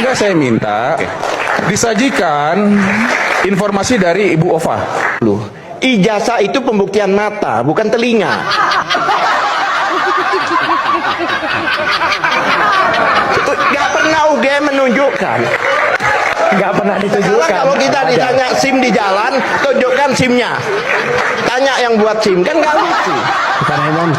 Sehingga saya minta disajikan informasi dari Ibu Ova. Loh, ijazah itu pembuktian mata, bukan telinga. Gak pernah UGM menunjukkan. Nggak pernah ditunjukkan. Kalau kita ditanya SIM di jalan, tunjukkan SIM-nya. Tanya yang buat SIM, kan nggak lucu. Bukan Emon.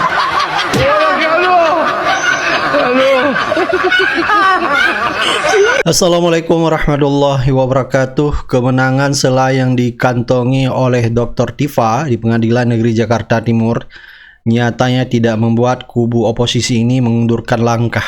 Assalamualaikum warahmatullahi wabarakatuh. Kemenangan Sela yang dikantongi oleh Dr. Tifa di Pengadilan Negeri Jakarta Timur nyatanya tidak membuat kubu oposisi ini mengundurkan langkah.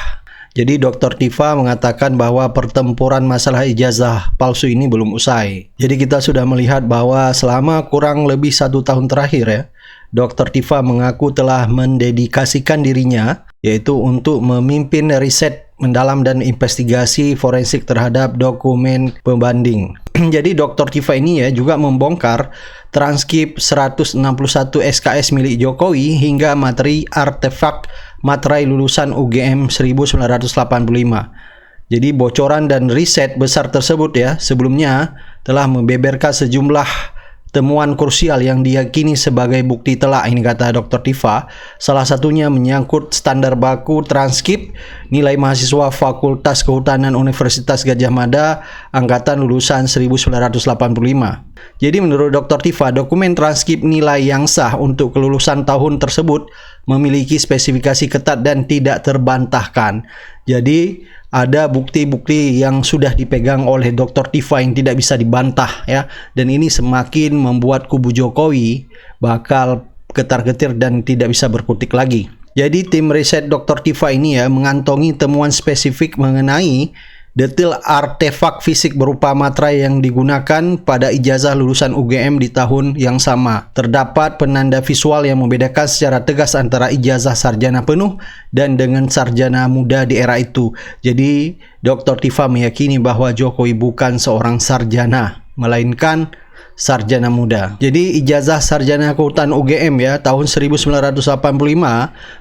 Jadi Dr. Tifa mengatakan bahwa pertempuran masalah ijazah palsu ini belum usai. Jadi kita sudah melihat bahwa selama kurang lebih 1 tahun terakhir ya, Dr. Tifa mengaku telah mendedikasikan dirinya yaitu untuk memimpin riset mendalam dan investigasi forensik terhadap dokumen pembanding. Jadi Dr. Tifa ini ya juga membongkar transkrip 161 SKS milik Jokowi hingga materi artefak materai lulusan UGM 1985. Jadi bocoran dan riset besar tersebut ya sebelumnya telah membeberkan sejumlah temuan krusial yang diyakini sebagai bukti telak, ini kata Dr. Tifa. Salah satunya menyangkut standar baku transkrip nilai mahasiswa Fakultas Kehutanan Universitas Gadjah Mada angkatan lulusan 1985. Jadi menurut Dr. Tifa, dokumen transkrip nilai yang sah untuk kelulusan tahun tersebut memiliki spesifikasi ketat dan tidak terbantahkan. Jadi ada bukti-bukti yang sudah dipegang oleh Dr. Tifa yang tidak bisa dibantah ya, dan ini semakin membuat kubu Jokowi bakal getar-getir dan tidak bisa berkutik lagi. Jadi tim riset Dr. Tifa ini ya mengantongi temuan spesifik mengenai detail artefak fisik berupa materai yang digunakan pada ijazah lulusan UGM di tahun yang sama. Terdapat penanda visual yang membedakan secara tegas antara ijazah sarjana penuh dan dengan sarjana muda di era itu. Jadi, Dr. Tifa meyakini bahwa Jokowi bukan seorang sarjana, melainkan sarjana muda. Jadi ijazah sarjana kehutanan UGM ya tahun 1985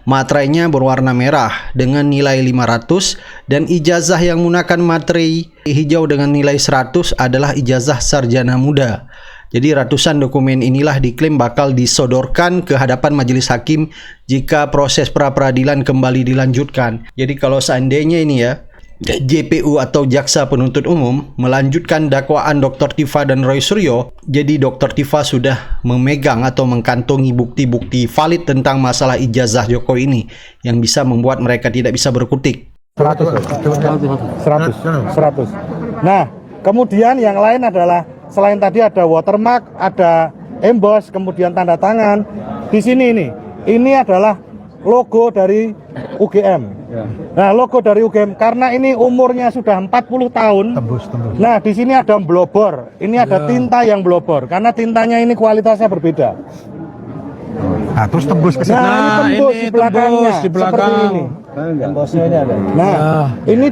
materainya berwarna merah dengan nilai 500 dan ijazah yang menggunakan materi hijau dengan nilai 100 adalah ijazah sarjana muda. Jadi ratusan dokumen inilah diklaim bakal disodorkan ke hadapan majelis hakim jika proses pra-peradilan kembali dilanjutkan. Jadi kalau seandainya ini ya JPU atau Jaksa Penuntut Umum melanjutkan dakwaan Dr. Tifa dan Roy Suryo, jadi Dr. Tifa sudah memegang atau mengkantongi bukti-bukti valid tentang masalah ijazah Jokowi ini yang bisa membuat mereka tidak bisa berkutik. 100. Nah, kemudian yang lain adalah selain tadi ada watermark, ada emboss, kemudian tanda tangan. Di sini ini adalah logo dari UGM. Nah, logo dari UGM karena ini umurnya sudah 40 tahun. Tembus. Nah, di sini ada blobor. Ini ada tinta yang blobor karena tintanya ini kualitasnya berbeda. Nah, terus tembus ke sini. Nah, ini tembus di belakangnya. Di belakang. Seperti ini. Tembusnya ini ada. Nah, ini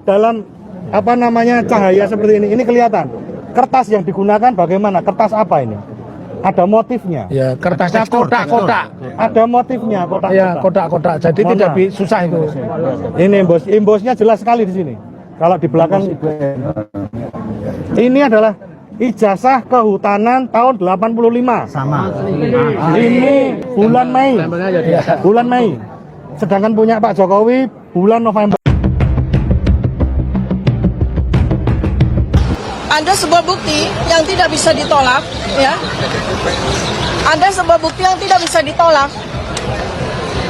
dalam apa namanya cahaya seperti ini. Ini kelihatan. Kertas yang digunakan bagaimana? Kertas apa ini? Ada motifnya. Ya, kertasnya kotak-kotak. Ada motifnya kotak-kotak. Ya, kotak-kotak. Jadi tidak susah itu. Ini embossnya jelas sekali di sini. Kalau di belakang ini adalah ijazah kehutanan tahun 85. Sama. Ini bulan Mei. Bulan Mei. Sedangkan punya Pak Jokowi bulan November. Ada sebuah bukti yang tidak bisa ditolak, ya. Ada sebuah bukti yang tidak bisa ditolak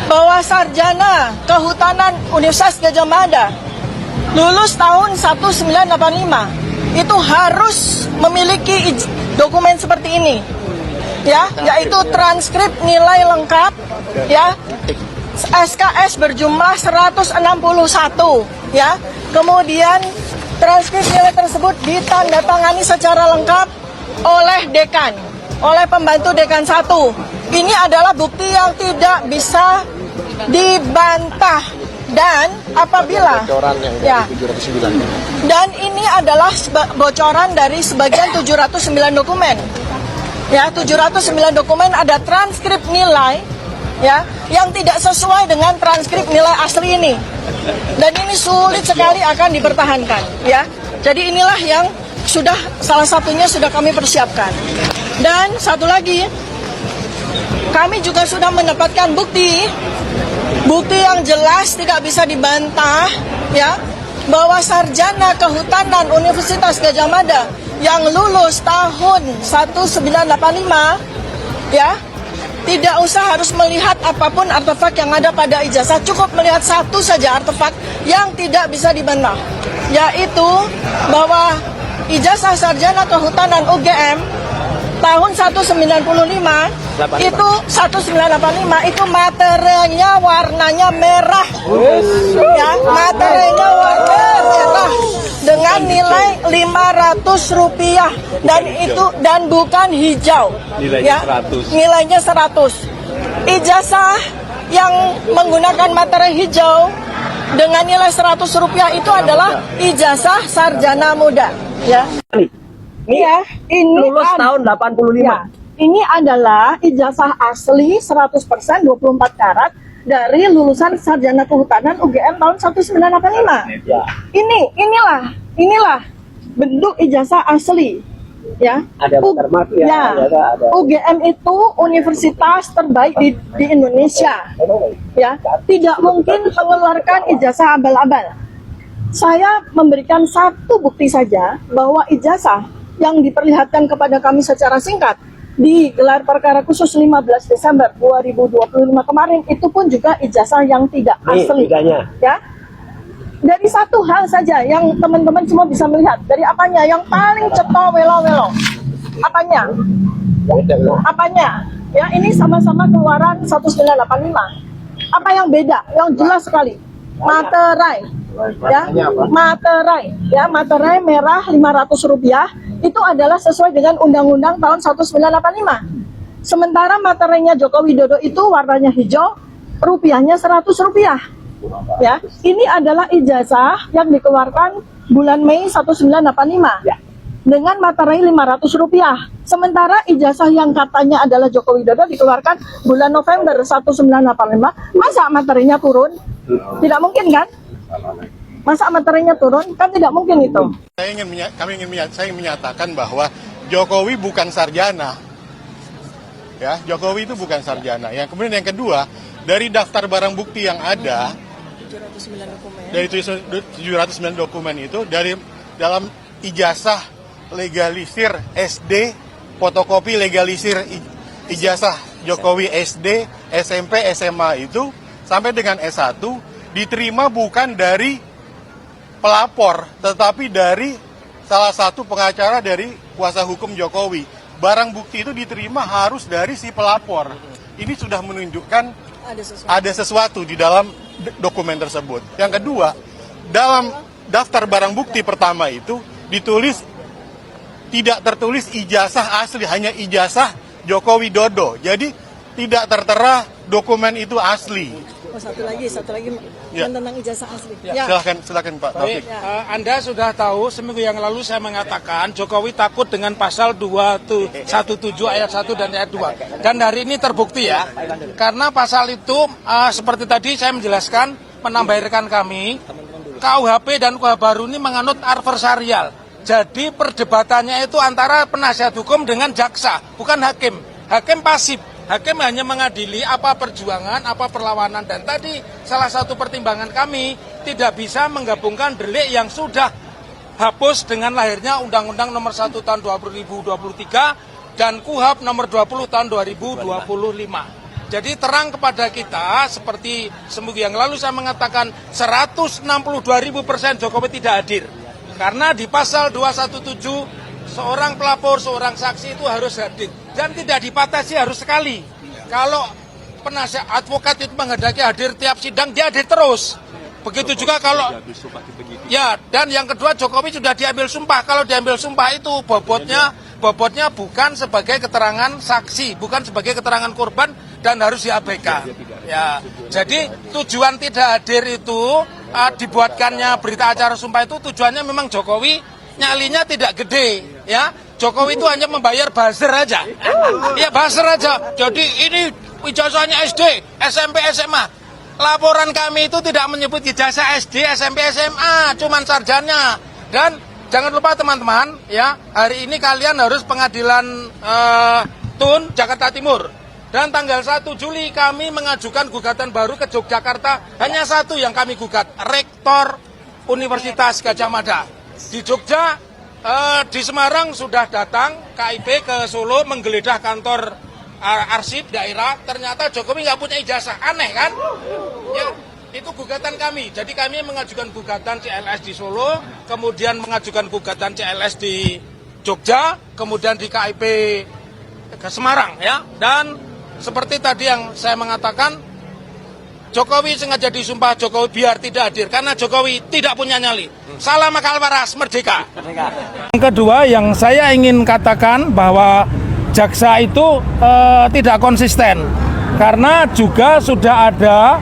bahwa sarjana kehutanan Universitas Gadjah Mada lulus tahun 1985 itu harus memiliki dokumen seperti ini, ya, yaitu transkrip nilai lengkap, ya, SKS berjumlah 161, ya, kemudian transkrip nilai tersebut ditandatangani secara lengkap oleh dekan, oleh pembantu dekan 1. Ini adalah bukti yang tidak bisa dibantah dan apabila ya, dan ini adalah bocoran dari sebagian 709 dokumen. Ya, 709 dokumen ada transkrip nilai ya, yang tidak sesuai dengan transkrip nilai asli ini. Dan ini sulit sekali akan dipertahankan, ya. Jadi inilah yang salah satunya sudah kami persiapkan. Dan satu lagi, kami juga sudah mendapatkan bukti yang jelas tidak bisa dibantah, ya, bahwa sarjana kehutanan Universitas Gadjah Mada yang lulus tahun 1985, ya, tidak usah harus melihat apapun artefak yang ada pada ijazah, cukup melihat satu saja artefak yang tidak bisa dibantah, yaitu bahwa ijazah sarjana kehutanan UGM tahun 1985 itu 1985 itu materinya warnanya merah, ya, materinya warna merah dengan nilai Rp500 dan bukan hijau, ya, nilainya 100. Ijazah yang menggunakan materi hijau dengan nilai Rp100 itu adalah ijazah sarjana muda, ya. Iya, ini lulus tahun 85. Ya, ini adalah ijazah asli 100% 24 karat dari lulusan sarjana kehutanan UGM tahun 1985. Ya. Inilah bentuk ijazah asli, ya. Ada watermark ya, ya. ada. UGM itu universitas terbaik di Indonesia, ya. Tidak mungkin mengeluarkan ijazah abal-abal. Saya memberikan satu bukti saja bahwa ijazah yang diperlihatkan kepada kami secara singkat di gelar perkara khusus 15 Desember 2025 kemarin itu pun juga ijazah yang tidak asli, ya. Dari satu hal saja yang teman-teman semua bisa melihat, dari apanya yang paling ceto welo-welo, apanya, ya, ini sama-sama keluaran 1985. Apa yang beda? Yang jelas sekali, materai, ya, materai merah Rp500 itu adalah sesuai dengan Undang-Undang tahun 1985. Sementara materinya Joko Widodo itu warnanya hijau, rupiahnya Rp100. Ya, ini adalah ijazah yang dikeluarkan bulan Mei 1985 dengan materai Rp500. Sementara ijazah yang katanya adalah Joko Widodo dikeluarkan bulan November 1985. Masa materinya turun? Tidak mungkin kan? Masa materinya turun? Kan tidak mungkin itu. Saya ingin menyatakan bahwa Jokowi bukan sarjana. Ya, Jokowi itu bukan sarjana. Yang kemudian yang kedua, dari daftar barang bukti yang ada, dari 709 dokumen itu, dari dalam ijazah legalisir SD, fotokopi legalisir ijazah Jokowi SD, SMP, SMA itu sampai dengan S1 diterima bukan dari pelapor, tetapi dari salah satu pengacara dari kuasa hukum Jokowi. Barang bukti itu diterima harus dari si pelapor. Ini sudah menunjukkan ada sesuatu di dalam dokumen tersebut. Yang kedua, dalam daftar barang bukti pertama itu ditulis tidak tertulis ijazah asli, hanya ijazah Joko Widodo. Jadi tidak tertera dokumen itu asli. Satu lagi Ya. tentang ijazah asli. Ya. Silakan Pak Taufik. Anda sudah tahu seminggu yang lalu saya mengatakan Jokowi takut dengan pasal 217 ayat 1 dan ayat 2. Dan hari ini terbukti ya. Karena pasal itu seperti tadi saya menjelaskan, menambahkan kami, KUHP dan KUHP baru ini menganut adversarial. Jadi perdebatannya itu antara penasihat hukum dengan jaksa, bukan hakim. Hakim pasif. Hakim hanya mengadili apa perjuangan, apa perlawanan. Dan tadi salah satu pertimbangan kami tidak bisa menggabungkan delik yang sudah hapus dengan lahirnya Undang-Undang Nomor 1 Tahun 2023 dan KUHP Nomor 20 Tahun 2025. Jadi terang kepada kita, seperti seminggu yang lalu saya mengatakan 162.000% Jokowi tidak hadir. Karena di pasal 217 seorang pelapor, seorang saksi itu harus hadir. Dan tidak dipatasi harus sekali. Kalau penasihat advokat itu menghendaki hadir tiap sidang, dia hadir terus. Begitu juga kalau ya, dan yang kedua Jokowi sudah diambil sumpah. Kalau diambil sumpah itu bobotnya bukan sebagai keterangan saksi, bukan sebagai keterangan korban dan harus diabaikan. Ya, jadi tujuan tidak hadir itu dibuatkannya berita acara sumpah itu tujuannya memang Jokowi nyalinya tidak gede, ya. Jokowi itu hanya membayar buzzer aja. Ya buzzer aja. Jadi ini ijazahnya SD, SMP, SMA. Laporan kami itu tidak menyebut ijazah SD, SMP, SMA, cuman sarjana. Dan jangan lupa teman-teman, ya, hari ini kalian harus pengadilan TUN Jakarta Timur. Dan tanggal 1 Juli kami mengajukan gugatan baru ke Yogyakarta. Hanya satu yang kami gugat, Rektor Universitas Gadjah Mada. Di Jogja, di Semarang sudah datang KIP ke Solo menggeledah kantor arsip daerah. Ternyata Jokowi nggak punya ijazah, aneh kan? Ya, itu gugatan kami. Jadi kami mengajukan gugatan CLS di Solo, kemudian mengajukan gugatan CLS di Jogja, kemudian di KIP ke Semarang, ya. Dan seperti tadi yang saya mengatakan, Jokowi sengaja disumpah Jokowi biar tidak hadir karena Jokowi tidak punya nyali. Salam akal waras, merdeka. Yang kedua yang saya ingin katakan bahwa jaksa itu tidak konsisten karena juga sudah ada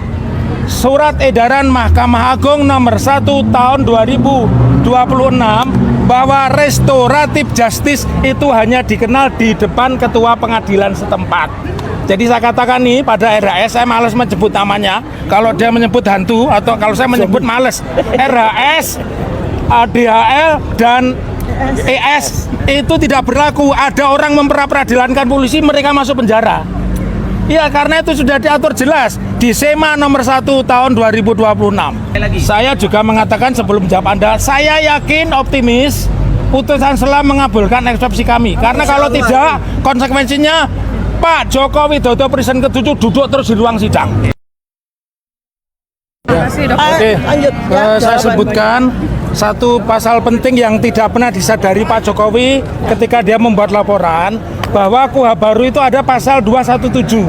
surat edaran Mahkamah Agung nomor 1 tahun 2026 bahwa restoratif justice itu hanya dikenal di depan ketua pengadilan setempat. Jadi saya katakan nih pada RHS, saya males menyebut namanya. Kalau dia menyebut hantu atau kalau saya menyebut males, RHS, DHL dan ES itu tidak berlaku. Ada orang memperadilankan polisi, mereka masuk penjara. Ya, karena itu sudah diatur jelas di SEMA nomor 1 tahun 2026. Saya juga mengatakan sebelum jawab Anda, saya yakin optimis putusan selah mengabulkan eksepsi kami. Karena kalau tidak, konsekuensinya Pak Joko Widodo presiden ke-7 duduk terus di ruang sidang. Oke, saya sebutkan satu pasal penting yang tidak pernah disadari Pak Jokowi ketika dia membuat laporan, bahwa KUHP baru itu ada pasal 217.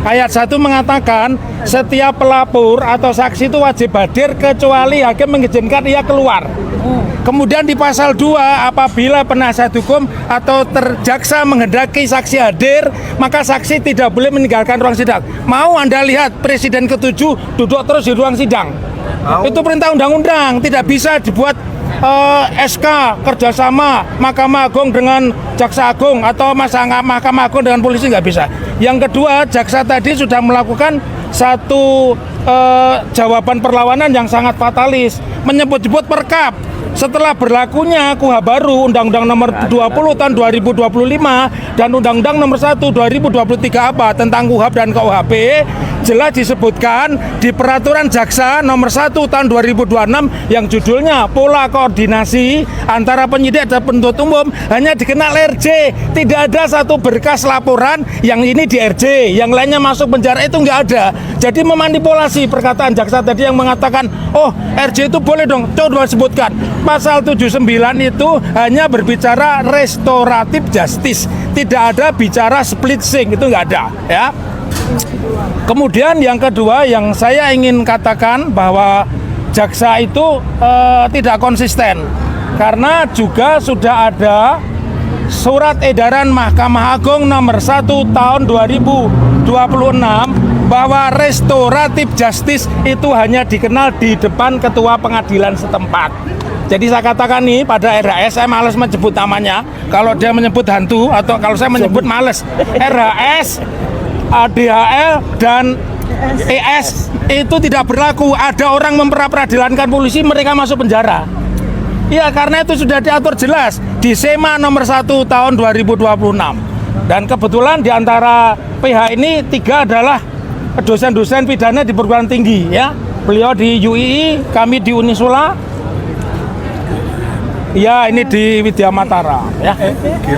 Ayat 1 mengatakan setiap pelapor atau saksi itu wajib hadir kecuali hakim mengizinkan ia keluar. Kemudian di pasal 2, apabila penasihat hukum atau terjaksa menghendaki saksi hadir, maka saksi tidak boleh meninggalkan ruang sidang. Mau Anda lihat presiden ke-7 duduk terus di ruang sidang? Itu perintah undang-undang, tidak bisa dibuat SK kerjasama Mahkamah Agung dengan Jaksa Agung atau Mahkamah Agung dengan polisi, nggak bisa. Yang kedua, jaksa tadi sudah melakukan satu jawaban perlawanan yang sangat fatalis, menyebut-nyebut perkap. Setelah berlakunya KUHP baru, Undang-Undang nomor 20 tahun 2025 dan Undang-Undang nomor 1 2023 apa tentang KUHP dan KUHP, jelas disebutkan di peraturan jaksa nomor 1 tahun 2026 yang judulnya pola koordinasi antara penyidik dan penuntut umum hanya dikenal RJ. Tidak ada satu berkas laporan yang ini di RJ, yang lainnya masuk penjara, itu nggak ada. Jadi memanipulasi perkataan jaksa tadi yang mengatakan, oh RJ itu boleh dong. Coba sebutkan. Pasal 79 itu hanya berbicara restoratif justice, tidak ada bicara split sink, itu nggak ada, ya. Kemudian yang kedua yang saya ingin katakan bahwa jaksa itu tidak konsisten karena juga sudah ada surat edaran Mahkamah Agung nomor 1 tahun 2026 bahwa restoratif justice itu hanya dikenal di depan ketua pengadilan setempat. Jadi saya katakan nih pada RHS, saya males menyebut namanya. Kalau dia menyebut hantu atau kalau saya menyebut males, RHS, DHL dan ES itu tidak berlaku. Ada orang memperadilankan polisi, mereka masuk penjara. Ya, karena itu sudah diatur jelas di SEMA nomor 1 tahun 2026. Dan kebetulan di antara PH ini 3 adalah dosen-dosen pidana di perguruan tinggi, ya. Beliau di UII, kami di Unisula. Ya, ini di Widya Matara, ya.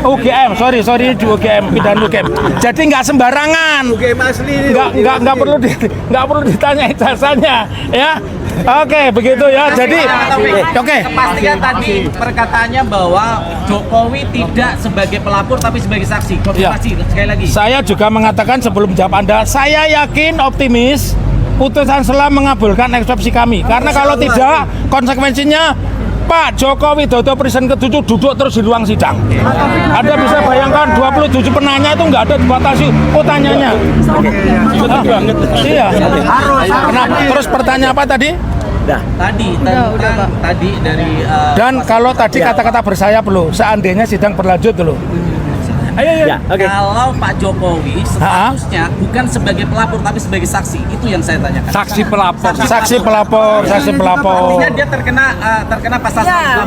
UGM, sorry di UGM, pidana UGM. Jadi nggak sembarangan. UGM asli. Nggak perlu ditanya ijazahnya, ya. Oke, begitu ya. Jadi, oke. Kepastian tadi perkataannya bahwa Jokowi tidak sebagai pelapor tapi sebagai saksi. Konfirmasi sekali lagi. Saya juga mengatakan sebelum jawab Anda, saya yakin optimis putusan selah mengabulkan eksepsi kami. Karena kalau tidak, konsekuensinya Pak Joko Widodo presiden ke-7 duduk terus di ruang sidang. Anda bisa bayangkan 27 penanya itu nggak ada dibatasi tanyanya. Betul banget. Iya. Kenapa? Terus pertanyaan apa tadi? Tadi dari dan kalau tadi kata-kata bersayap loh, seandainya sidang berlanjut loh. Ya, oke. Kalau Pak Jokowi statusnya bukan sebagai pelapor tapi sebagai saksi, itu yang saya tanyakan. Saksi pelapor. Artinya dia terkena pasal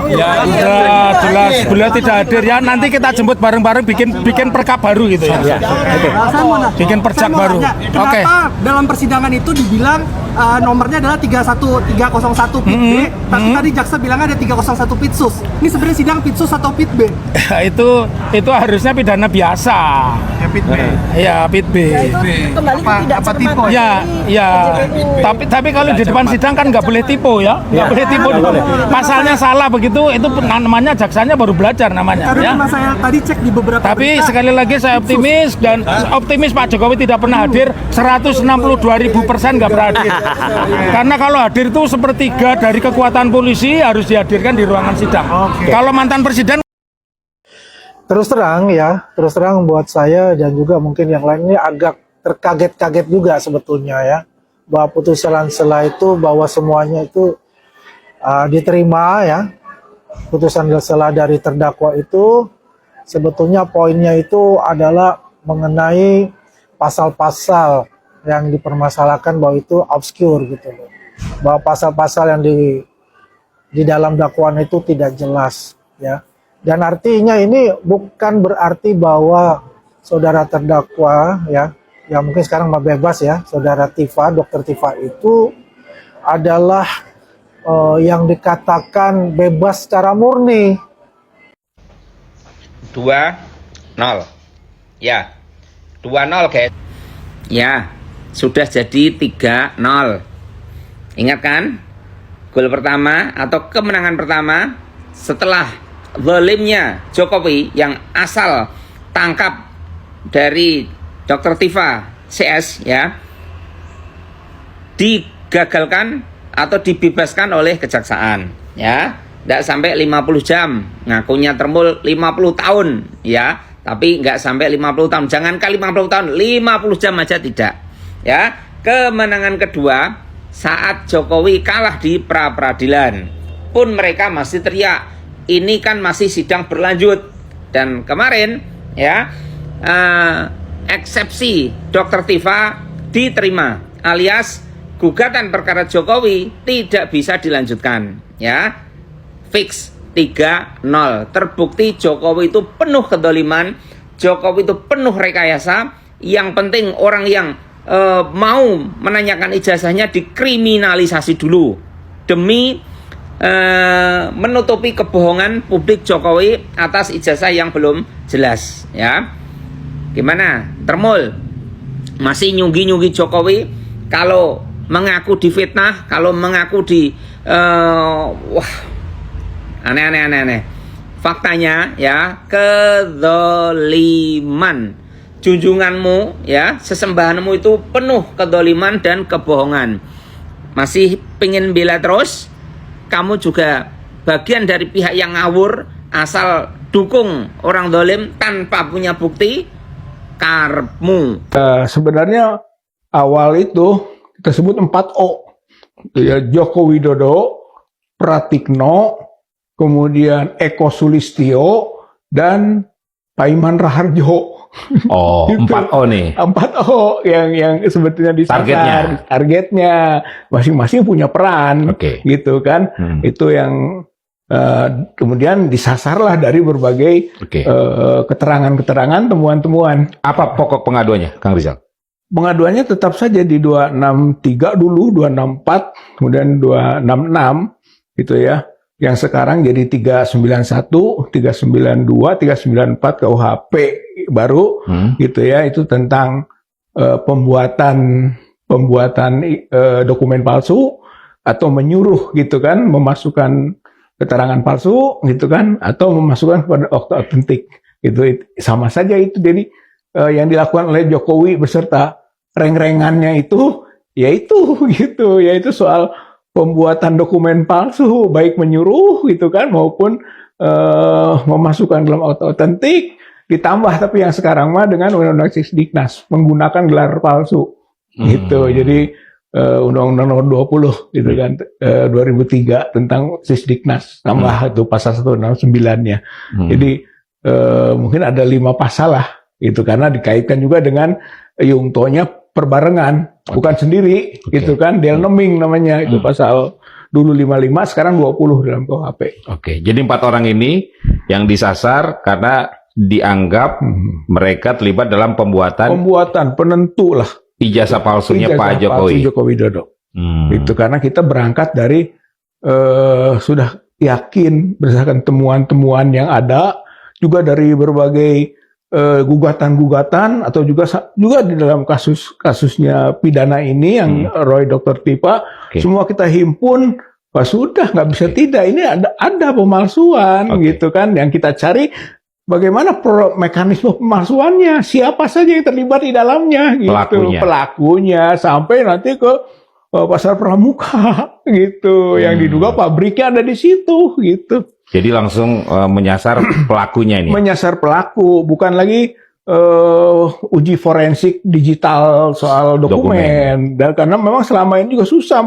Ya, udah jelas beliau tidak hadir ya. Nanti kita jemput bareng-bareng bikin perkap baru gitu ya. Bikin percak baru. Oke. Dalam persidangan itu dibilang nomornya adalah 301 pit B, tapi tadi jaksa bilang ada 301 pit sus. Ini sebenarnya sidang pit sus atau pit B? itu harusnya pidana biasa. Ya, pit B. Ya, pit B. Kembali ke tidak tipe? Ya. Tapi kalau di depan sidang kan nggak boleh tipu ya. Nggak boleh tipu. Pasalnya salah begitu, itu namanya jaksanya baru belajar namanya. Karena Ya. saya tadi cek di beberapa Tapi berita, sekali lagi saya optimis dan optimis Pak Jokowi tidak pernah hadir. 162.000% nggak pernah hadir. Karena kalau hadir itu sepertiga dari kekuatan polisi harus dihadirkan di ruangan sidang. Kalau mantan presiden Terus terang buat saya dan juga mungkin yang lainnya agak terkaget-kaget juga sebetulnya ya, bahwa putusan sela itu bahwa semuanya itu diterima ya, putusan sela dari terdakwa itu sebetulnya poinnya itu adalah mengenai pasal-pasal yang dipermasalahkan bahwa itu obscure gitu loh, bahwa pasal-pasal yang di dalam dakwaan itu tidak jelas ya. Dan artinya ini bukan berarti bahwa saudara terdakwa ya, yang mungkin sekarang bebas ya, saudara Tifa, Dr. Tifa itu adalah yang dikatakan bebas secara murni. 2-0. Ya. 2-0 guys. Ya, sudah jadi 3-0. Ingat kan? Gol pertama atau kemenangan pertama setelah zalimnya Jokowi yang asal tangkap dari Dr. Tifa CS ya, digagalkan atau dibebaskan oleh kejaksaan ya. Tidak sampai 50 jam, ngakunya Termul 50 tahun ya, tapi nggak sampai 50 tahun. Jangankan 50 tahun, 50 jam aja tidak ya. Kemenangan kedua saat Jokowi kalah di pra-peradilan pun mereka masih teriak, ini kan masih sidang berlanjut. Dan kemarin ya, eksepsi Dr. Tifa diterima, alias gugatan perkara Jokowi tidak bisa dilanjutkan ya. Fix 3-0. Terbukti Jokowi itu penuh kedoliman, Jokowi itu penuh rekayasa. Yang penting orang yang mau menanyakan ijazahnya dikriminalisasi dulu demi menutupi kebohongan publik Jokowi atas ijazah yang belum jelas ya. Gimana Termul? Masih nyunggi-nyunggi Jokowi kalau mengaku difitnah, kalau mengaku aneh. Faktanya ya, kedzaliman junjunganmu ya, sesembahanmu itu penuh kedzaliman dan kebohongan. Masih pengen bela terus? Kamu juga bagian dari pihak yang ngawur, asal dukung orang zalim tanpa punya bukti. Karepmu. Sebenarnya awal itu kita sebut 4O. Ya, Joko Widodo, Pratikno, kemudian Eko Sulistyo, dan Pak Iman Raharjo. Oh, gitu. 4O nih. 4O yang sebetulnya disasar. Targetnya masing-masing punya peran. Gitu kan. Itu yang kemudian disasarlah dari berbagai keterangan-keterangan, temuan-temuan. Apa pokok pengaduannya, Kang Rizal? Pengaduannya tetap saja di 263 dulu, 264, kemudian 266 gitu ya. Yang sekarang jadi 391, 392, 394 KUHP baru gitu ya. Itu tentang pembuatan dokumen palsu atau menyuruh gitu kan, memasukkan keterangan palsu gitu kan, atau memasukkan pada akte autentik gitu. Sama saja itu. Jadi yang dilakukan oleh Jokowi beserta reng-rengannya itu yaitu gitu, yaitu soal pembuatan dokumen palsu, baik menyuruh gitu kan, maupun memasukkan dalam akte autentik, ditambah tapi yang sekarang mah dengan Undang-Undang Sisdiknas menggunakan gelar palsu gitu. Jadi Undang-Undang Nomor 20 gitu kan, 2003 tentang Sisdiknas, tambah itu pasal 169-nya. Jadi mungkin ada 5 pasal lah, itu karena dikaitkan juga dengan Yungto-nya perbarengan, bukan sendiri, gitu kan, Delneming namanya, itu pasal dulu 55, sekarang 20 dalam KUHP. Oke, jadi 4 orang ini yang disasar karena dianggap mereka terlibat dalam pembuatan penentu lah ijazah palsunya Pak Jokowi. Joko Widodo. Itu karena kita berangkat dari sudah yakin berdasarkan temuan-temuan yang ada, juga dari berbagai gugatan-gugatan, atau juga di dalam kasusnya pidana ini yang Roy Dr. Tifa, semua kita himpun. Wah, sudah nggak bisa tidak, ini ada pemalsuan gitu kan, yang kita cari bagaimana mekanisme pemalsuannya, siapa saja yang terlibat di dalamnya gitu, pelakunya sampai nanti ke pasar pramuka gitu, yang diduga pabriknya ada di situ gitu. Jadi langsung menyasar pelakunya ini. Menyasar pelaku, bukan lagi uji forensik digital soal dokumen. Dan karena memang selama ini juga susah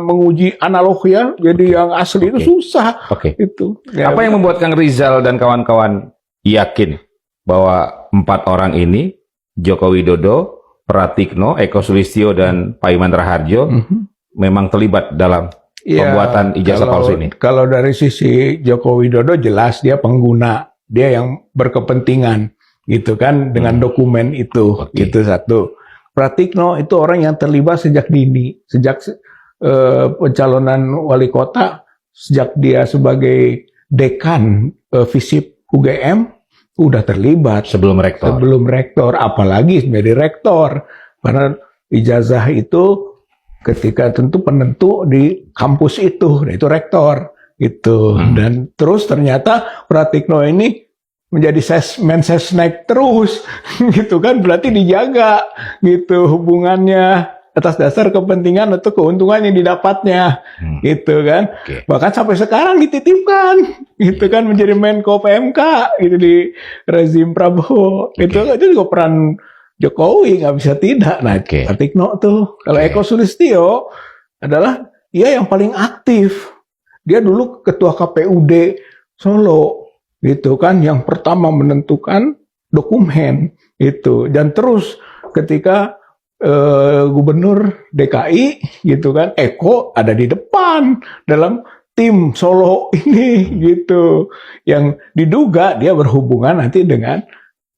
menguji analog ya, jadi yang asli itu susah. Itu. Apa yang membuat Kang Rizal dan kawan-kawan yakin bahwa 4 orang ini, Joko Widodo, Pratikno, Eko Sulistyo, dan Pak Iman Raharjo memang terlibat dalam pembuatan ijazah palsu ini? Kalau dari sisi Joko Widodo jelas dia pengguna, dia yang berkepentingan gitu kan dengan dokumen itu, itu satu. Pratikno itu orang yang terlibat sejak dini, sejak pencalonan wali kota, sejak dia sebagai dekan FISIP UGM udah terlibat sebelum rektor, apalagi menjadi rektor, karena ijazah itu ketika tentu penentu di kampus itu rektor gitu. Dan terus ternyata Pratikno ini menjadi Mensesnek terus gitu kan, berarti dijaga gitu hubungannya atas dasar kepentingan atau keuntungan yang didapatnya gitu kan. Bahkan sampai sekarang dititipkan gitu kan menjadi Menko PMK gitu di rezim Prabowo. Itu juga peran Jokowi, nggak bisa tidak. Nah, Pratikno tuh. Kalau Eko Sulistyo adalah dia yang paling aktif. Dia dulu ketua KPUD Solo gitu kan, yang pertama menentukan dokumen itu, dan terus ketika Gubernur DKI gitu kan, Eko ada di depan dalam tim Solo ini gitu, yang diduga dia berhubungan nanti dengan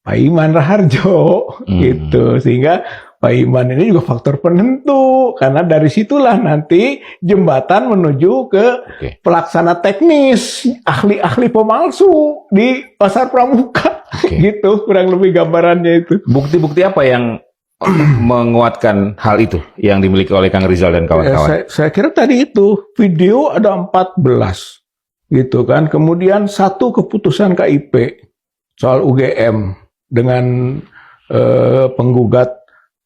Pak Iman Raharjo gitu, sehingga Pak Iman ini juga faktor penentu, karena dari situlah nanti jembatan menuju ke pelaksana teknis, ahli-ahli pemalsu di pasar pramuka gitu, kurang lebih gambarannya itu. Bukti-bukti apa yang menguatkan hal itu yang dimiliki oleh Kang Rizal dan kawan-kawan? Saya kira tadi itu video ada 14 gitu kan, kemudian 1 keputusan KIP soal UGM dengan penggugat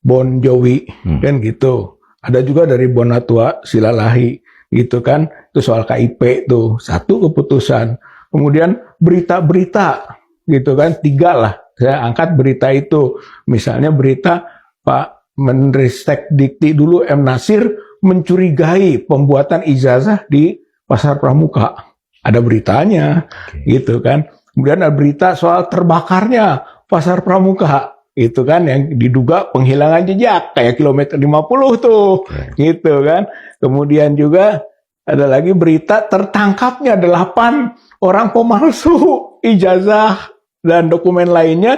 Bon Jowi kan gitu, ada juga dari Bonatua Silalahi gitu kan, itu soal KIP tuh 1 keputusan. Kemudian berita-berita gitu kan, 3 lah saya angkat berita itu, misalnya berita Pak Menristek Dikti dulu M. Nasir mencurigai pembuatan ijazah di pasar pramuka. Ada beritanya, gitu kan. Kemudian ada berita soal terbakarnya pasar pramuka, itu kan, yang diduga penghilangan jejak, kayak kilometer 50 tuh, gitu kan. Kemudian juga ada lagi berita tertangkapnya 8 orang pemalsu ijazah dan dokumen lainnya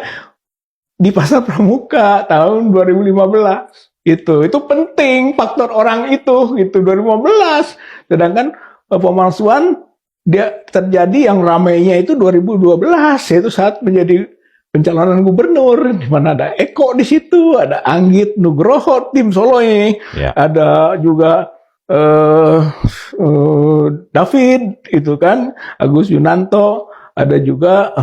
di pasar pramuka tahun 2015. Itu penting faktor orang itu gitu, 2015. Sedangkan pemalsuan dia terjadi yang ramainya itu 2012, yaitu saat menjadi pencalonan gubernur, di mana ada Eko di situ, ada Anggit Nugroho tim Solo ini, ada juga David itu kan, Agus Yunanto, ada juga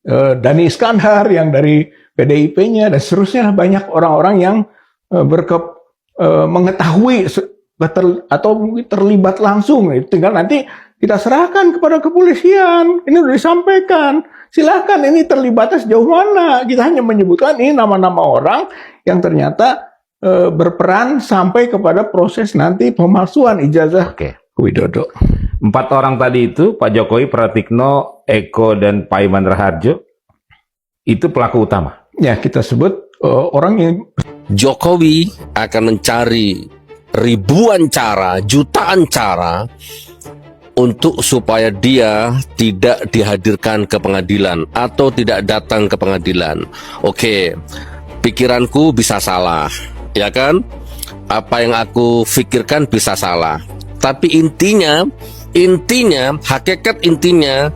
Dhani Iskandar yang dari PDIP-nya, dan seterusnya. Banyak orang-orang yang mengetahui atau mungkin terlibat langsung. Tinggal nanti kita serahkan kepada kepolisian. Ini sudah disampaikan. Silakan, ini terlibatnya sejauh mana. Kita hanya menyebutkan ini nama-nama orang yang ternyata berperan sampai kepada proses nanti pemalsuan ijazah Widodo. 4 orang tadi itu, Pak Jokowi, Pratikno, Eko dan Pak Iman Raharjo itu pelaku utama. Ya, kita sebut orang yang Jokowi akan mencari ribuan cara, jutaan cara untuk supaya dia tidak dihadirkan ke pengadilan atau tidak datang ke pengadilan. Oke, pikiranku bisa salah, ya kan? Apa yang aku pikirkan bisa salah. Tapi intinya, hakikat intinya,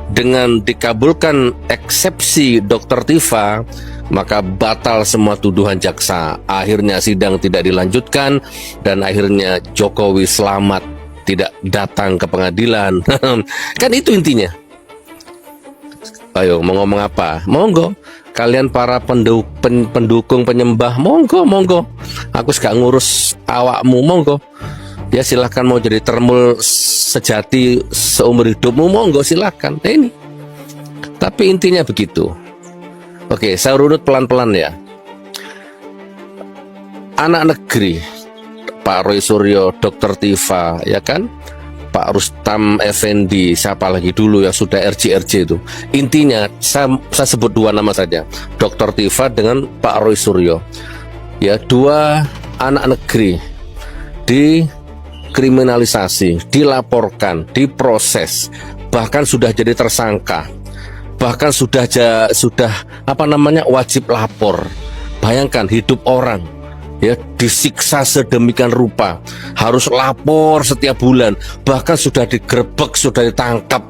dengan dikabulkan eksepsi Dr. Tifa, maka batal semua tuduhan jaksa. Akhirnya sidang tidak dilanjutkan dan akhirnya Jokowi selamat tidak datang ke pengadilan. Kan itu intinya. Ayo, mau ngomong apa? Monggo. Kalian para pendukung penyembah, monggo. Aku gak ngurus awakmu, monggo. Ya silahkan mau jadi termul sejati seumur hidupmu, monggo silahkan. Ini. Tapi intinya begitu. Oke, saya urut pelan-pelan ya. Anak negeri, Pak Roy Suryo, Dr. Tifa, ya kan? Pak Rustam Effendi, siapa lagi dulu yang sudah RJ itu. Intinya, saya sebut dua nama saja, Dr. Tifa dengan Pak Roy Suryo. Ya, dua anak negeri dikriminalisasi, dilaporkan, diproses, bahkan sudah jadi tersangka, bahkan sudah wajib lapor. Bayangkan hidup orang ya disiksa sedemikian rupa, harus lapor setiap bulan, bahkan sudah digerebek, sudah ditangkap.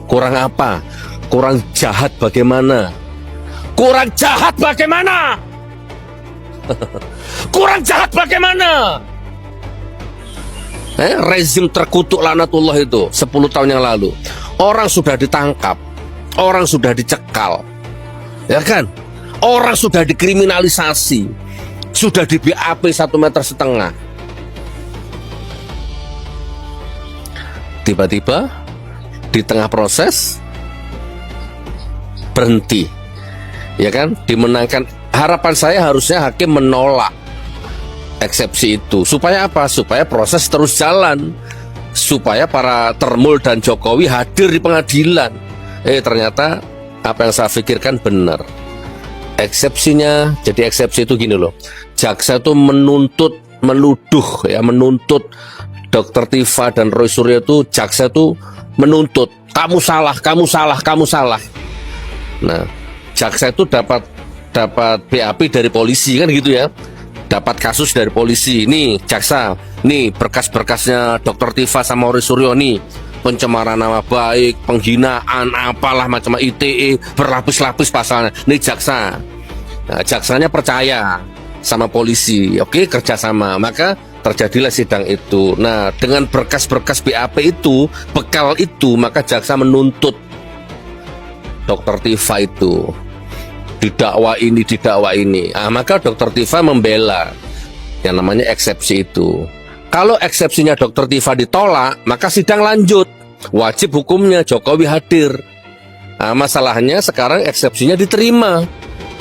Kurang apa? Kurang jahat bagaimana? Kurang jahat bagaimana? Kurang jahat bagaimana? Rezim terkutuk laknatullah itu 10 tahun yang lalu, orang sudah ditangkap, orang sudah dicekal, ya kan? Orang sudah dikriminalisasi, sudah di BAP 1,5 meter. Tiba-tiba di tengah proses berhenti, ya kan? Dimenangkan. Harapan saya harusnya hakim menolak eksepsi itu. Supaya apa? Supaya proses terus jalan, supaya para termul dan Jokowi hadir di pengadilan. Ternyata apa yang saya pikirkan benar. Eksepsinya, jadi eksepsi itu gini loh. Jaksa itu menuntut Dr. Tifa dan Roy Suryo itu, jaksa itu menuntut, kamu salah. Nah, jaksa itu dapat BAP dari polisi kan gitu ya. Dapat kasus dari polisi. Nih, jaksa, nih berkas-berkasnya Dr. Tifa sama Roy Suryo nih. Pencemaran nama baik, penghinaan, apalah macam ITE, berlapis-lapis pasalnya. Nih jaksa. Nah, jaksanya percaya sama polisi. Oke, kerjasama. Maka terjadilah sidang itu. Nah, dengan berkas-berkas BAP itu, bekal itu, maka jaksa menuntut Dr. Tifa itu. Didakwa ini. Maka Dr. Tifa membela yang namanya eksepsi itu. Kalau eksepsinya Dr. Tifa ditolak, maka sidang lanjut. Wajib hukumnya Jokowi hadir. Masalahnya sekarang eksepsinya diterima,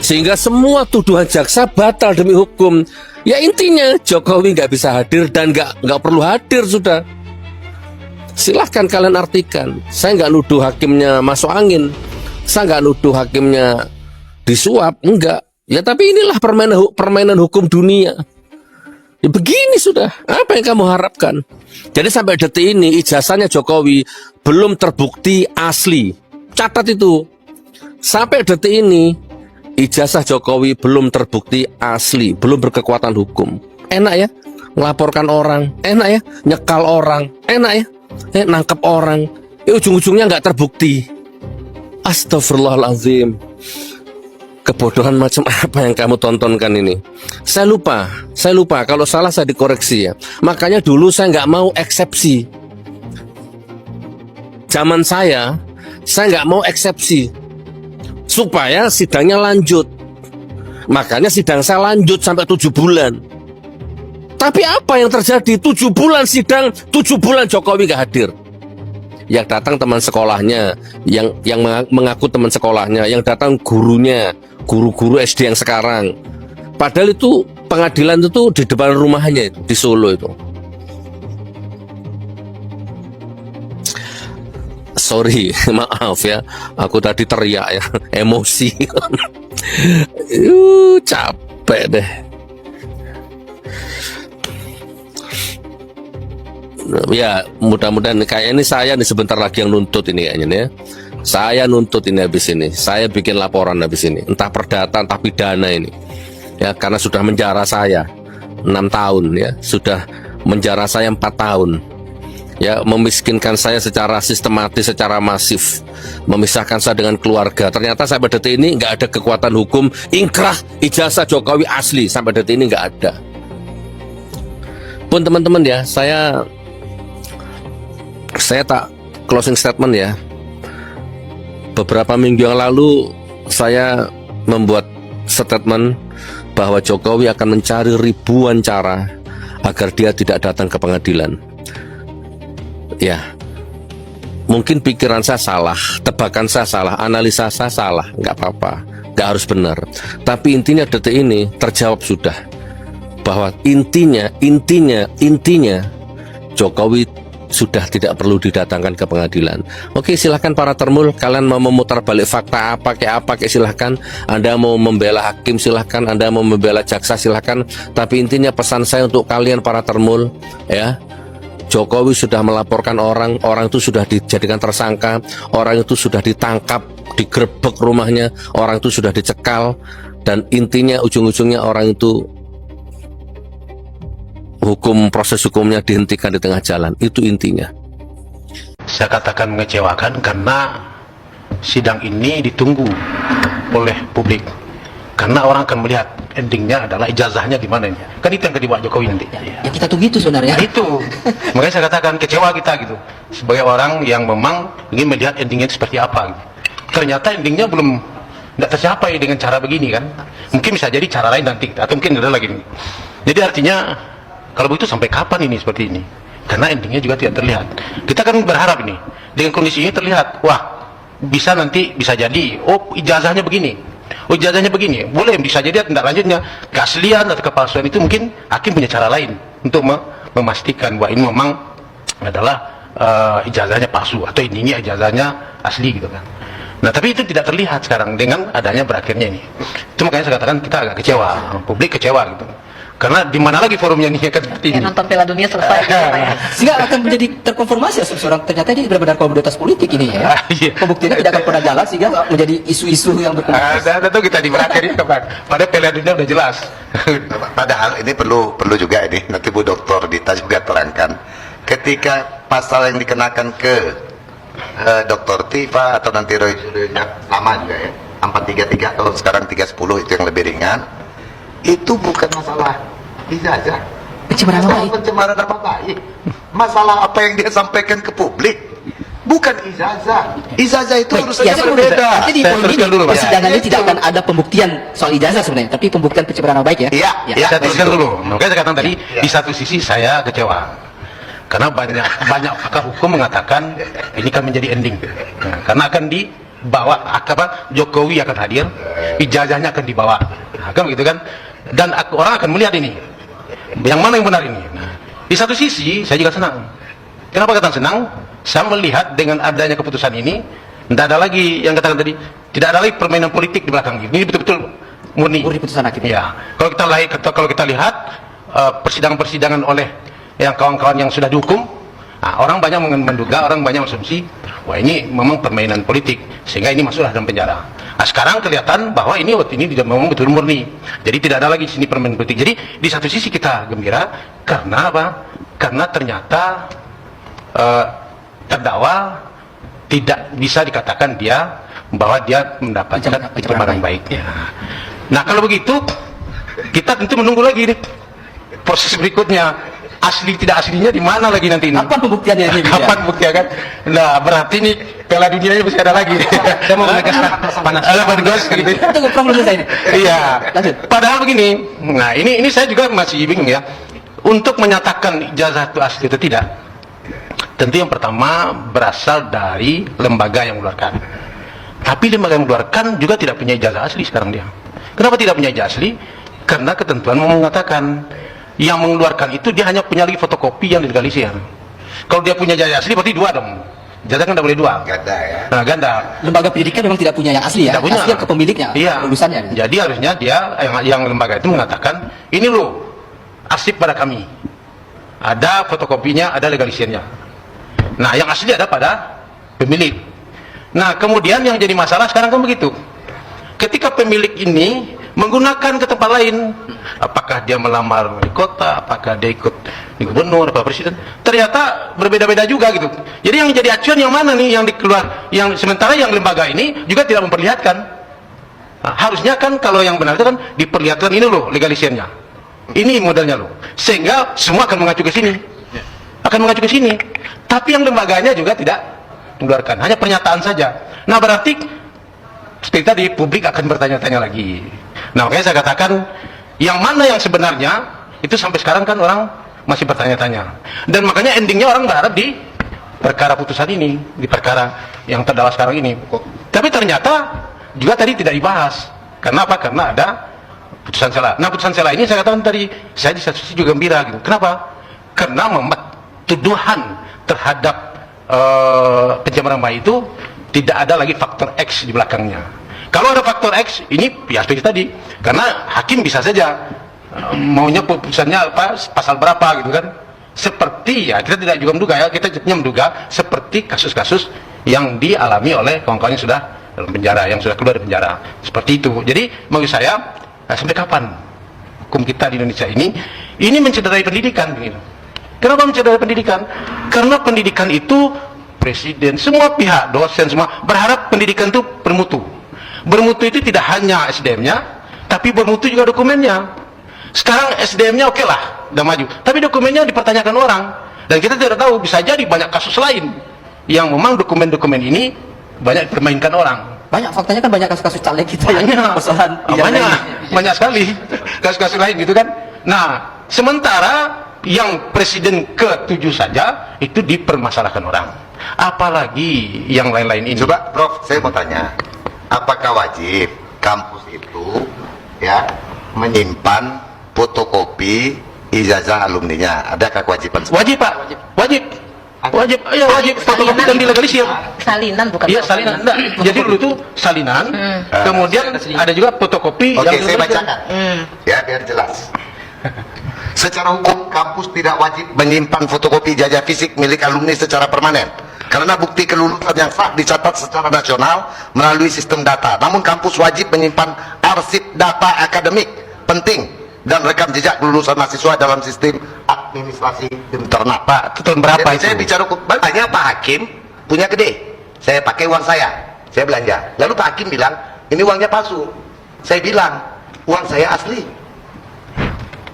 sehingga semua tuduhan jaksa batal demi hukum. Ya intinya Jokowi nggak bisa hadir dan nggak perlu hadir sudah. Silahkan kalian artikan. Saya nggak nuduh hakimnya masuk angin. Saya nggak nuduh hakimnya disuap, enggak. Ya tapi inilah permainan hukum dunia. Ya begini sudah. Apa yang kamu harapkan? Jadi sampai detik ini ijazahnya Jokowi belum terbukti asli. Catat itu. Sampai detik ini ijazah Jokowi belum terbukti asli, belum berkekuatan hukum. Enak ya melaporkan orang, enak ya nyekal orang, enak ya nangkep orang. Ujung-ujungnya nggak terbukti. Astagfirullahaladzim. Kebodohan macam apa yang kamu tontonkan ini? Saya lupa. Kalau salah saya dikoreksi ya. Makanya dulu saya nggak mau eksepsi. Zaman saya nggak mau eksepsi supaya sidangnya lanjut. Makanya sidang saya lanjut sampai 7 bulan. Tapi apa yang terjadi? 7 bulan sidang, 7 bulan Jokowi nggak hadir. Yang datang teman sekolahnya, yang mengaku teman sekolahnya, yang datang gurunya, guru-guru SD yang sekarang. Padahal itu pengadilan itu di depan rumahnya itu, di Solo itu. sorry, maaf ya, aku tadi teriak ya, emosi. Capek deh. Ya, mudah-mudahan kayak ini saya nih sebentar lagi yang nuntut ini kayaknya nih ya. Saya nuntut ini habis ini. Saya bikin laporan habis ini. Entah perdata, entah pidana ini. Ya, karena sudah menjara saya 6 tahun ya, sudah menjara saya 4 tahun. Ya, memiskinkan saya secara sistematis, secara masif, memisahkan saya dengan keluarga. Ternyata sampai detik ini nggak ada kekuatan hukum ingkrah ijazah Jokowi asli, sampai detik ini nggak ada. Pun teman-teman ya, saya tak closing statement ya. Beberapa minggu yang lalu saya membuat statement bahwa Jokowi akan mencari ribuan cara agar dia tidak datang ke pengadilan. Ya, mungkin pikiran saya salah, tebakan saya salah, analisa saya salah, nggak apa-apa, nggak harus benar. Tapi intinya detik ini terjawab sudah, bahwa intinya Jokowi sudah tidak perlu didatangkan ke pengadilan. Oke, silahkan para termul, kalian mau memutar balik fakta apa kayak silahkan. Anda mau membela hakim silahkan, Anda mau membela jaksa silahkan. Tapi intinya pesan saya untuk kalian para termul ya, Jokowi sudah melaporkan orang itu sudah dijadikan tersangka, orang itu sudah ditangkap, digerebek rumahnya, orang itu sudah dicekal, dan intinya ujung-ujungnya orang itu proses hukumnya dihentikan di tengah jalan. Itu intinya. Saya katakan mengecewakan karena sidang ini ditunggu oleh publik, karena orang akan melihat endingnya adalah ijazahnya di mana ini. Kan itu yang akan dibawa Jokowi nanti. Ya kita tunggu itu sebenarnya. Nah, itu. Makanya saya katakan kecewa kita gitu. Sebagai orang yang memang ingin melihat endingnya itu seperti apa gitu. Ternyata endingnya belum tidak tercapai dengan cara begini kan. Mungkin bisa jadi cara lain nanti, atau mungkin ada lagi. Jadi artinya kalau begitu sampai kapan ini seperti ini? Karena endingnya juga tidak terlihat. Kita kan berharap ini dengan kondisi ini terlihat, wah bisa nanti bisa jadi, oh ijazahnya begini, oh ijazahnya begini, boleh bisa jadi tindak lanjutnya keaslian atau kepalsuan itu mungkin hakim punya cara lain untuk memastikan bahwa ini memang adalah ijazahnya palsu atau ini ijazahnya asli gitu kan. Nah tapi itu tidak terlihat sekarang dengan adanya berakhirnya ini. Itu makanya saya katakan kita agak kecewa, publik kecewa gitu. Karena di mana lagi forumnya nih kan seperti ini. Nonton Piala Dunia selesai. Sehingga akan menjadi terkonfirmasi seseorang ternyata ini benar-benar komoditas politik ini ya. Pembuktiannya tidak akan pernah jalan sehingga menjadi isu-isu yang berkembang. Tentu kita di berakhir ini pada Piala Dunia udah jelas. Padahal ini perlu juga ini nanti Bu Doktor Dita juga terangkan. Ketika pasal yang dikenakan ke Dr. Tifa atau nanti Roy lama juga ya, 433 atau sekarang 310 itu yang lebih ringan. Itu bukan masalah ijazah, pencemaran nama baik. Masalah apa yang dia sampaikan ke publik, bukan ijazah. Ijazah itu urusannya berbeda. Jadi di persidangan ini tidak akan ada pembuktian soal ijazah sebenarnya, tapi pembuktian pencemaran nama baik ya. Iya. Saya teruskan dulu. Makanya saya katakan tadi di satu sisi saya kecewa karena banyak pakar hukum mengatakan ini kan menjadi ending. Nah, karena akan dibawa Jokowi akan hadir, ijazahnya akan dibawa. Nah, kan begitu kan? Dan orang akan melihat ini yang mana yang benar ini. Nah, di satu sisi saya juga senang. Kenapa katakan senang? Saya melihat dengan adanya keputusan ini tidak ada lagi yang katakan tadi, tidak ada lagi permainan politik di belakang ini. Ini betul-betul murni putusan hakim ya. Kalau kita lihat persidangan-persidangan oleh yang kawan-kawan yang sudah dihukum, nah, orang banyak menduga, orang banyak asumsi wah ini memang permainan politik sehingga ini masuklah dalam penjara. Nah, sekarang kelihatan bahwa ini memang betul murni. Jadi tidak ada lagi di sini permainan politik. Jadi di satu sisi kita gembira karena apa? Karena ternyata terdakwa tidak bisa dikatakan bahwa dia mendapatkan pencemaran baik. Nah kalau begitu kita tentu menunggu lagi nih proses berikutnya. Asli tidak aslinya di mana lagi nanti ini? Kapan pembuktiannya ini? Kapan pembuktian kan? Nah berarti nih Piala Dunia masih ada lagi. Saya mau menegaskan panas. Ada panas gitu. Tunggu problem selesai ini. Iya. Padahal begini. Nah ini saya juga masih bingung ya. Untuk menyatakan ijazah itu asli atau tidak, tentu yang pertama berasal dari lembaga yang mengeluarkan. Tapi lembaga yang mengeluarkan juga tidak punya ijazah asli sekarang dia. Kenapa tidak punya ijazah asli? Karena ketentuan mengatakan yang mengeluarkan itu dia hanya punya lagi fotokopi yang dilegalisir. Kalau dia punya ijazah asli berarti dua dong. ijazah kan tidak boleh dua. Ganda ya. Nah, ganda. Lembaga pendidikan memang tidak punya yang asli ya. Tidak punya. Asli yang kepemiliknya, Iya. lulusannya. Jadi harusnya dia yang lembaga itu mengatakan, ini loh arsip pada kami. Ada fotokopinya, ada legalisirnya. Nah, yang asli ada pada pemilik. Nah, kemudian yang jadi masalah sekarang kan begitu. Ketika pemilik ini menggunakan ke tempat lain, apakah dia melamar di kota, apakah dia ikut di gubernur, apa presiden, ternyata berbeda-beda juga gitu. Jadi yang jadi acuan yang mana nih yang dikeluar, yang sementara yang lembaga ini juga tidak memperlihatkan. Nah, harusnya kan kalau yang benar itu kan diperlihatkan, ini loh legalisirnya, ini modelnya loh, sehingga semua akan mengacu ke sini, Tapi yang lembaganya juga tidak mengeluarkan, hanya pernyataan saja. Nah, berarti seperti tadi publik akan bertanya-tanya lagi. Nah, makanya saya katakan yang mana yang sebenarnya itu sampai sekarang kan orang masih bertanya-tanya. Dan makanya endingnya orang berharap di perkara putusan ini, di perkara yang terdakwa sekarang ini. Tapi ternyata juga tadi tidak dibahas. Karena apa? Karena ada putusan sela. Nah, putusan sela ini saya katakan tadi, saya di satu sisi juga gembira gitu. Kenapa? Karena tuduhan terhadap pencemaran nama itu tidak ada lagi faktor X di belakangnya. Kalau ada faktor X, ini ya seperti tadi, karena hakim bisa saja maunya putusannya apa, pasal berapa gitu kan. Seperti ya, kita tidak juga menduga ya, kita hanya menduga seperti kasus-kasus yang dialami oleh kawan-kawan yang sudah dalam penjara, yang sudah keluar dari penjara. Seperti itu. Jadi menurut saya, sampai kapan hukum kita di Indonesia ini mencederai pendidikan gitu. Kenapa mencederai pendidikan? Karena pendidikan itu presiden, semua pihak, dosen semua berharap pendidikan itu bermutu. Bermutu itu tidak hanya SDM-nya, tapi bermutu juga dokumennya. Sekarang SDM-nya oke lah, udah maju, tapi dokumennya dipertanyakan orang. Dan kita tidak tahu, bisa jadi banyak kasus lain yang memang dokumen-dokumen ini banyak dipermainkan orang. Banyak, faktanya kan banyak kasus-kasus caleg kita yang persoalan banyak sekali kasus-kasus lain gitu kan. Nah, sementara yang presiden ke-7 saja itu dipermasalahkan orang. Apalagi yang lain-lain ini. Coba Prof, saya mau tanya, apakah wajib kampus itu ya menyimpan fotokopi ijazah alumninya? Adakah kewajiban? Wajib, Pak. Wajib. Ya, wajib fotokopi dan dilegalisir. Salinan bukan? Iya, salinan. Enggak. Jadi dulu itu salinan, kemudian ada juga fotokopi. Oke, saya bacakan. Ya, biar jelas. Secara hukum, kampus tidak wajib menyimpan fotokopi ijazah fisik milik alumni secara permanen. Karena bukti kelulusan yang sah dicatat secara nasional melalui sistem data. Namun kampus wajib menyimpan arsip data akademik penting dan rekam jejak kelulusan mahasiswa dalam sistem administrasi internal. Pak, tahun berapa itu? Saya bicara banyak Pak Hakim punya gede. Saya pakai uang saya belanja. Lalu Pak Hakim bilang, ini uangnya palsu. Saya bilang, uang saya asli.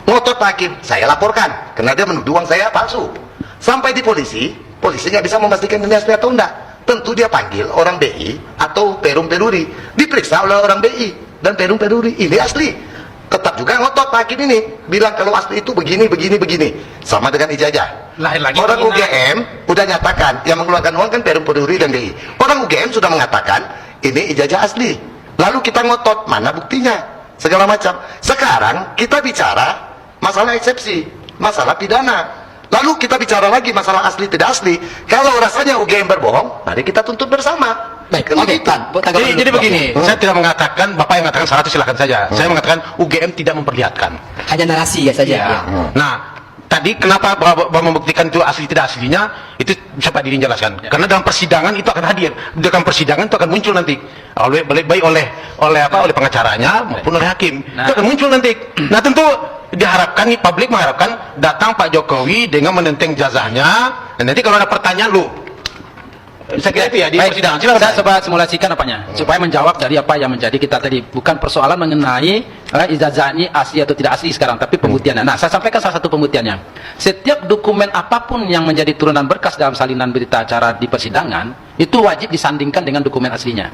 Ngotot Pak Hakim, saya laporkan karena dia menuduh uang saya palsu. Sampai di polisi nggak bisa memastikan ini asli atau enggak. Tentu dia panggil orang BI atau Perum Peruri, diperiksa oleh orang BI dan Perum Peruri, ini asli. Tetap juga ngotot Pak Hakim ini, bilang kalau asli itu begini. Sama dengan ijazah. Orang UGM udah nyatakan, yang mengeluarkan uang kan Perum Peruri dan BI. Orang UGM sudah mengatakan ini ijazah asli. Lalu kita ngotot, mana buktinya? Segala macam. Sekarang kita bicara masalah eksepsi, masalah pidana. Lalu kita bicara lagi masalah asli tidak asli. Kalau rasanya UGM berbohong, mari kita tuntut bersama. Baik, jadi begini, saya tidak mengatakan, Bapak yang mengatakan salah itu silahkan saja. Saya mengatakan UGM tidak memperlihatkan. Hanya narasi ya saja. Ya. Nah, tadi kenapa Bapak membuktikan itu asli tidak aslinya, itu bisa Pak Didin jelaskan. Karena dalam persidangan itu akan hadir. Dalam persidangan itu akan muncul nanti, baik oleh pengacaranya maupun oleh hakim. Itu akan muncul nanti. Nah, tentu diharapkan, publik mengharapkan datang Pak Jokowi dengan menenteng jazahnya. Dan nanti kalau ada pertanyaan, saya kira itu ya di persidangan. Saya coba simulasikan apanya supaya menjawab dari apa yang menjadi kita tadi. Bukan persoalan mengenai ijazah ini asli atau tidak asli sekarang, tapi pembuktiannya. Nah, saya sampaikan salah satu pembuktiannya. Setiap dokumen apapun yang menjadi turunan berkas dalam salinan berita acara di persidangan itu wajib disandingkan dengan dokumen aslinya.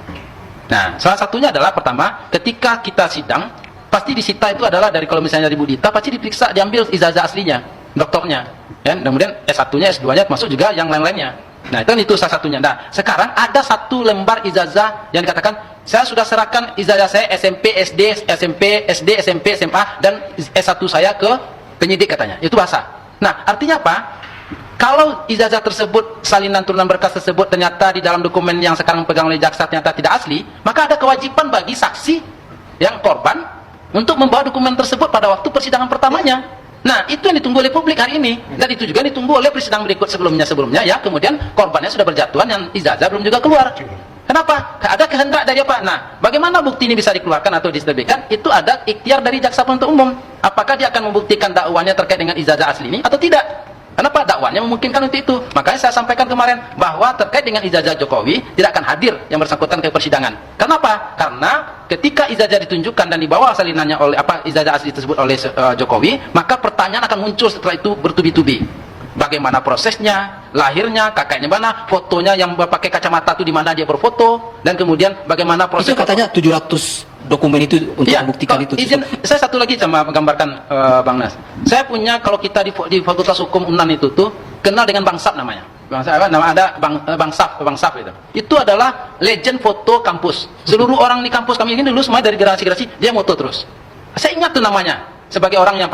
Nah, salah satunya adalah pertama, ketika kita sidang pasti disita itu adalah dari, kalau misalnya dari Bu Dita pasti diperiksa, diambil ijazah aslinya, doktornya, ya. Kemudian S1-nya, S2-nya, termasuk juga yang lain-lainnya. Nah, itu salah satunya. Nah, sekarang ada satu lembar ijazah yang dikatakan saya sudah serahkan ijazah saya SMP, SD, SMA dan S1 saya ke penyidik katanya. Itu bahasa. Nah, artinya apa? Kalau ijazah tersebut, salinan turunan berkas tersebut ternyata di dalam dokumen yang sekarang pegang oleh jaksa ternyata tidak asli, maka ada kewajiban bagi saksi yang korban untuk membawa dokumen tersebut pada waktu persidangan pertamanya. Nah, itu yang ditunggu oleh publik hari ini, dan itu juga ditunggu oleh persidangan berikut sebelumnya ya, kemudian korbannya sudah berjatuhan yang ijazah belum juga keluar. Kenapa? Ada kehendak dari apa? Nah, bagaimana bukti ini bisa dikeluarkan atau diterbitkan? Itu ada ikhtiar dari jaksa penuntut umum. Apakah dia akan membuktikan dakwaannya terkait dengan ijazah asli ini atau tidak? Kenapa? Dakwaannya memungkinkan untuk itu. Makanya saya sampaikan kemarin bahwa terkait dengan ijazah Jokowi tidak akan hadir yang bersangkutan ke persidangan. Kenapa? Karena ketika ijazah ditunjukkan dan dibawa salinannya oleh ijazah asli tersebut oleh Jokowi, maka pertanyaan akan muncul setelah itu bertubi-tubi. Bagaimana prosesnya, lahirnya, kakaknya mana, fotonya yang pakai kacamata itu di mana dia berfoto, dan kemudian bagaimana proses. Itu katanya 700 dokumen itu untuk membuktikan itu. Izin, saya satu lagi sama menggambarkan Bang Nas. Saya punya, kalau kita di Fakultas Hukum UNAN itu tuh kenal dengan Bang Saf namanya. Bang Saf, nama ada Bang Saf itu. Itu adalah legend foto kampus. Seluruh orang di kampus kami ini dulu semua dari generasi-generasi dia moto terus. Saya ingat tuh namanya. Sebagai orang yang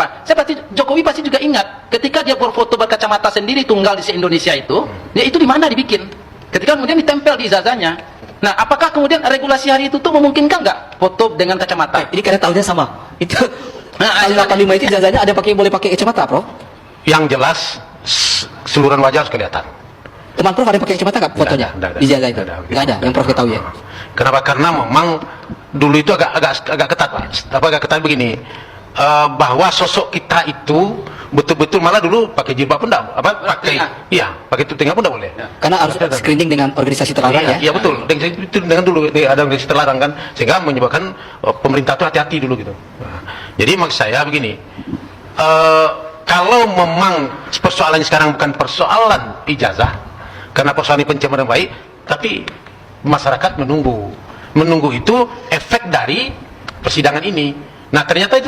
Jokowi pasti juga ingat ketika dia berfoto berkacamata sendiri tunggal di Indonesia itu, ya itu di mana dibikin? Ketika kemudian ditempel di ijazahnya. Nah, apakah kemudian regulasi hari itu tuh memungkinkan nggak foto dengan kacamata? Ini karena tahunnya sama. Itu tahun 85 itu ijazahnya ada boleh pakai kacamata, Prof? Yang jelas seluruhan wajah harus kelihatan. Teman Prof ada yang pakai kacamata nggak fotonya? Ijazah itu? Nggak ada, yang Prof ketahui ya? Kenapa? Karena memang dulu itu agak ketat, Pak. Agak ketat begini. Bahwa sosok kita itu betul-betul malah dulu pakai jilbab pun pakai tutinga pun tidak boleh. Karena harus screening dengan organisasi terlarang ya. Iya betul. Dengan dulu ada organisasi terlarang kan, sehingga menyebabkan pemerintah itu hati-hati dulu gitu. Nah, jadi maksud saya begini, kalau memang persoalannya sekarang bukan persoalan ijazah, karena persoalan ini pencemaran baik, tapi masyarakat menunggu itu efek dari persidangan ini. Nah ternyata itu